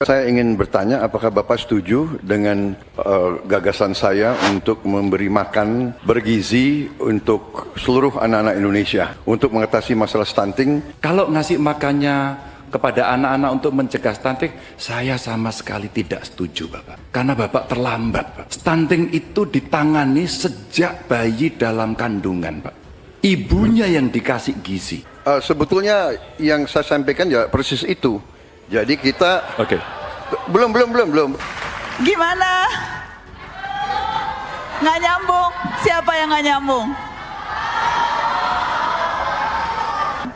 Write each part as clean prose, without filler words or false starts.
Saya ingin bertanya, apakah Bapak setuju dengan gagasan saya untuk memberi makan bergizi untuk seluruh anak-anak Indonesia untuk mengatasi masalah stunting? Kalau ngasih makannya kepada anak-anak untuk mencegah stunting, saya sama sekali tidak setuju, Bapak. Karena Bapak terlambat, Pak. Stunting itu ditangani sejak bayi dalam kandungan, Pak. Ibunya yang dikasih gizi. Sebetulnya yang saya sampaikan ya persis itu. Jadi kita belum. Gimana? Nggak nyambung? Siapa yang nggak nyambung?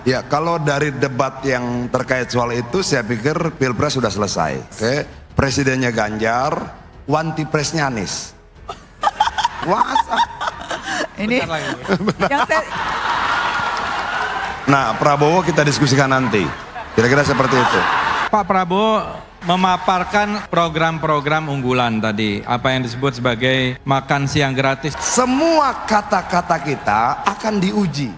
Ya, kalau dari debat yang terkait soal itu, saya pikir Pilpres sudah selesai. Oke, presidennya Ganjar, wanti presnya Anies. Masa? Ini yang saya... Nah, Prabowo kita diskusikan nanti. Kira-kira seperti itu. Pak Prabowo memaparkan program-program unggulan tadi, apa yang disebut sebagai makan siang gratis. Semua kata-kata kita akan diuji.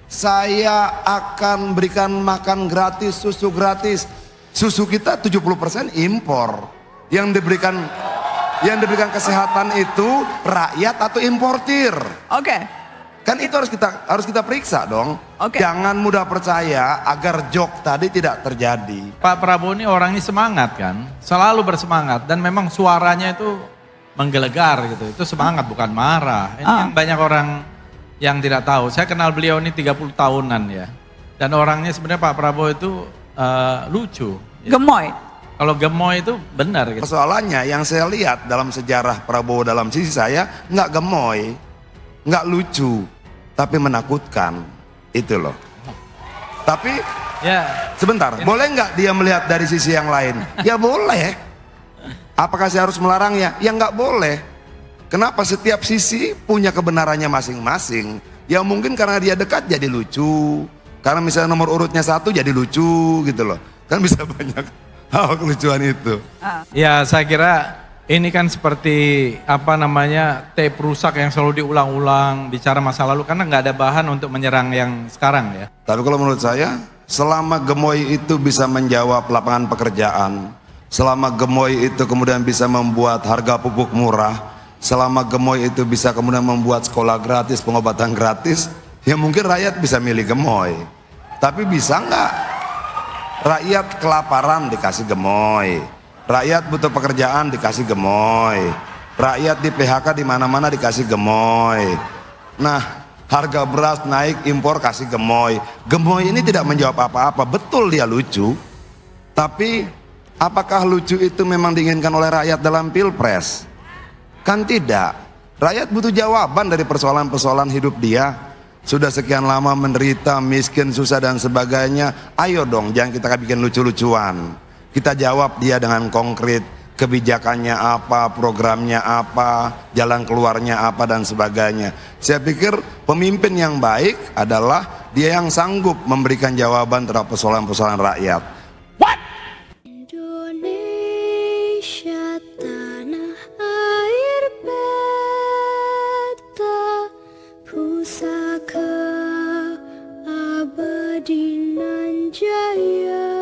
Saya akan berikan makan gratis, susu gratis. Susu kita 70% impor. Yang diberikan kesehatan itu rakyat atau importir. Oke. Kan itu harus kita periksa dong. Jangan mudah percaya agar jok tadi tidak terjadi. Pak Prabowo ini orangnya semangat kan, selalu bersemangat dan memang suaranya itu menggelegar gitu. Itu semangat bukan marah. Ini yang banyak orang yang tidak tahu. Saya kenal beliau ini 30 tahunan ya. Dan orangnya sebenarnya Pak Prabowo itu lucu. Gemoy. Kalau gemoy itu benar gitu. Persoalannya yang saya lihat dalam sejarah Prabowo dalam sisi saya nggak gemoy, nggak lucu, tapi menakutkan. Itu loh. Tapi ya, sebentar, boleh nggak dia melihat dari sisi yang lain? Ya boleh. Apakah saya harus melarangnya? Ya nggak boleh. Kenapa? Setiap sisi punya kebenarannya masing-masing. Ya mungkin karena dia dekat jadi lucu. Karena misalnya nomor urutnya 1 jadi lucu gitu loh. Kan bisa banyak hal kelucuan itu. Ya saya kira ini kan seperti tape rusak yang selalu diulang-ulang bicara masa lalu karena nggak ada bahan untuk menyerang yang sekarang ya. Tapi kalau menurut saya, selama gemoy itu bisa menjawab lapangan pekerjaan, selama gemoy itu kemudian bisa membuat harga pupuk murah, selama gemoy itu bisa kemudian membuat sekolah gratis, pengobatan gratis, ya mungkin rakyat bisa milih gemoy. Tapi bisa nggak rakyat kelaparan dikasih gemoy, rakyat butuh pekerjaan dikasih gemoy, rakyat di PHK di mana-mana dikasih gemoy. Nah, harga beras naik impor kasih gemoy. Gemoy ini tidak menjawab apa-apa. Betul dia lucu, tapi apakah lucu itu memang diinginkan oleh rakyat dalam Pilpres? Kan tidak. Rakyat butuh jawaban dari persoalan-persoalan hidup dia. Sudah sekian lama menderita, miskin, susah dan sebagainya. Ayo dong, jangan kita bikin lucu-lucuan. Kita jawab dia dengan konkret, kebijakannya apa, programnya apa, jalan keluarnya apa dan sebagainya. Saya pikir pemimpin yang baik adalah dia yang sanggup memberikan jawaban terhadap persoalan-persoalan rakyat. Indonesia tanah air beta, pusaka abadi nan jaya.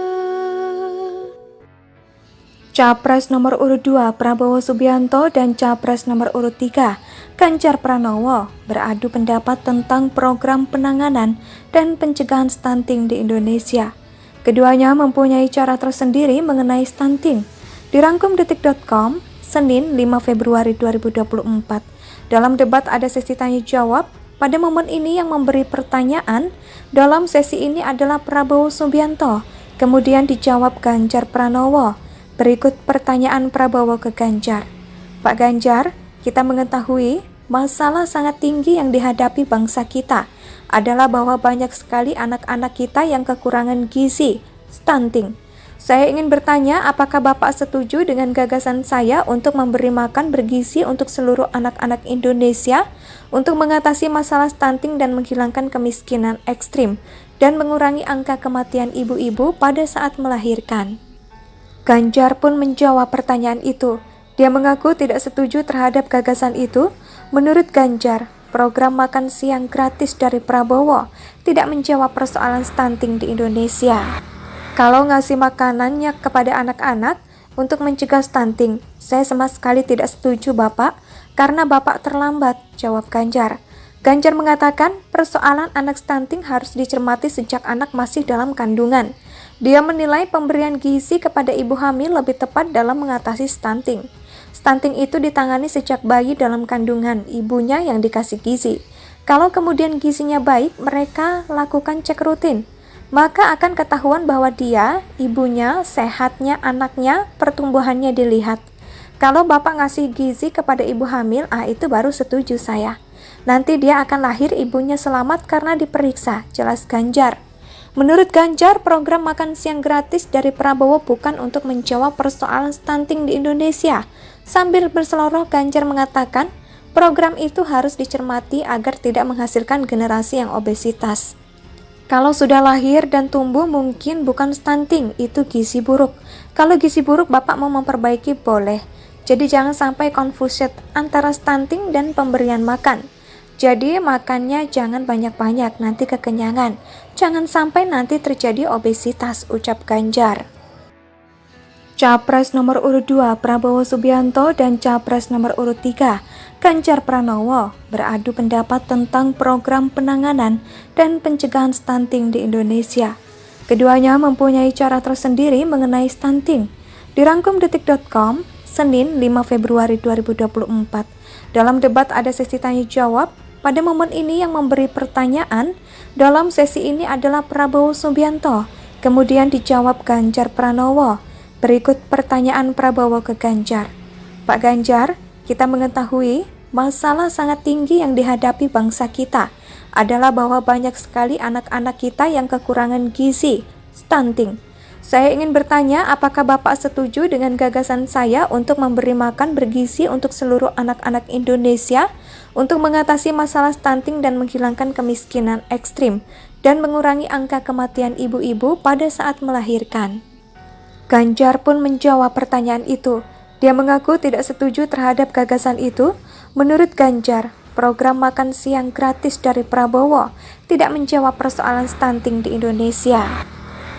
Capres nomor urut 2 Prabowo Subianto dan Capres nomor urut 3 Ganjar Pranowo beradu pendapat tentang program penanganan dan pencegahan stunting di Indonesia. Keduanya mempunyai cara tersendiri mengenai stunting. Dirangkum detik.com, Senin 5 Februari 2024. Dalam debat ada sesi tanya jawab. Pada momen ini yang memberi pertanyaan dalam sesi ini adalah Prabowo Subianto, kemudian dijawab Ganjar Pranowo. Berikut pertanyaan Prabowo ke Ganjar. Pak Ganjar, kita mengetahui masalah sangat tinggi yang dihadapi bangsa kita adalah bahwa banyak sekali anak-anak kita yang kekurangan gizi, stunting. Saya ingin bertanya, apakah Bapak setuju dengan gagasan saya untuk memberi makan bergizi untuk seluruh anak-anak Indonesia untuk mengatasi masalah stunting dan menghilangkan kemiskinan ekstrim dan mengurangi angka kematian ibu-ibu pada saat melahirkan? Ganjar pun menjawab pertanyaan itu. Dia mengaku tidak setuju terhadap gagasan itu. Menurut Ganjar, program makan siang gratis dari Prabowo tidak menjawab persoalan stunting di Indonesia. Kalau ngasih makanannya kepada anak-anak, untuk mencegah stunting. Saya sama sekali tidak setuju Bapak, karena Bapak terlambat, jawab Ganjar. Ganjar mengatakan persoalan anak stunting harus dicermati sejak anak masih dalam kandungan. Dia menilai pemberian gizi kepada ibu hamil lebih tepat dalam mengatasi stunting. Stunting itu ditangani sejak bayi dalam kandungan, ibunya yang dikasih gizi. Kalau kemudian gizinya baik, mereka lakukan cek rutin. Maka akan ketahuan bahwa dia, ibunya, sehatnya anaknya, pertumbuhannya dilihat. Kalau Bapak ngasih gizi kepada ibu hamil, itu baru setuju saya. Nanti dia akan lahir ibunya selamat karena diperiksa, jelas Ganjar. Menurut Ganjar, program makan siang gratis dari Prabowo bukan untuk menjawab persoalan stunting di Indonesia. Sambil berseloroh, Ganjar mengatakan program itu harus dicermati agar tidak menghasilkan generasi yang obesitas. Kalau sudah lahir dan tumbuh mungkin bukan stunting, itu gizi buruk. Kalau gizi buruk Bapak mau memperbaiki boleh. Jadi jangan sampai confused antara stunting dan pemberian makan. Jadi makannya jangan banyak-banyak, nanti kekenyangan. Jangan sampai nanti terjadi obesitas, ucap Ganjar. Capres nomor urut 2 Prabowo Subianto dan Capres nomor urut 3 Ganjar Pranowo beradu pendapat tentang program penanganan dan pencegahan stunting di Indonesia. Keduanya mempunyai cara tersendiri mengenai stunting. Dirangkum detik.com, Senin 5 Februari 2024. Dalam debat ada sesi tanya jawab. Pada momen ini yang memberi pertanyaan dalam sesi ini adalah Prabowo Subianto. Kemudian dijawab Ganjar Pranowo. Berikut pertanyaan Prabowo ke Ganjar. Pak Ganjar, kita mengetahui masalah sangat tinggi yang dihadapi bangsa kita adalah bahwa banyak sekali anak-anak kita yang kekurangan gizi, stunting. Saya ingin bertanya, apakah Bapak setuju dengan gagasan saya untuk memberi makan bergizi untuk seluruh anak-anak Indonesia untuk mengatasi masalah stunting dan menghilangkan kemiskinan ekstrim dan mengurangi angka kematian ibu-ibu pada saat melahirkan? Ganjar pun menjawab pertanyaan itu. Dia mengaku tidak setuju terhadap gagasan itu. Menurut Ganjar, program makan siang gratis dari Prabowo tidak menjawab persoalan stunting di Indonesia.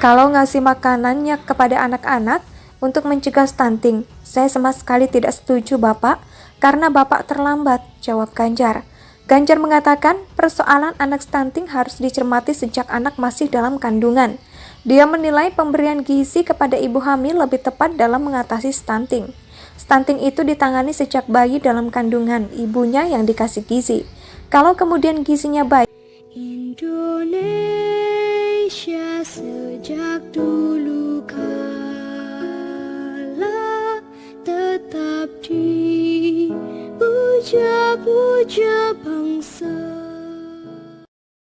Kalau ngasih makanannya kepada anak-anak untuk mencegah stunting, saya sama sekali tidak setuju Bapak, karena Bapak terlambat, jawab Ganjar. Ganjar mengatakan persoalan anak stunting harus dicermati sejak anak masih dalam kandungan. Dia menilai pemberian gizi kepada ibu hamil lebih tepat dalam mengatasi stunting. Stunting itu ditangani sejak bayi dalam kandungan, ibunya yang dikasih gizi. Kalau kemudian gizinya baik, Indonesia sejak dulu kala tetap dipuja-puja bangsa.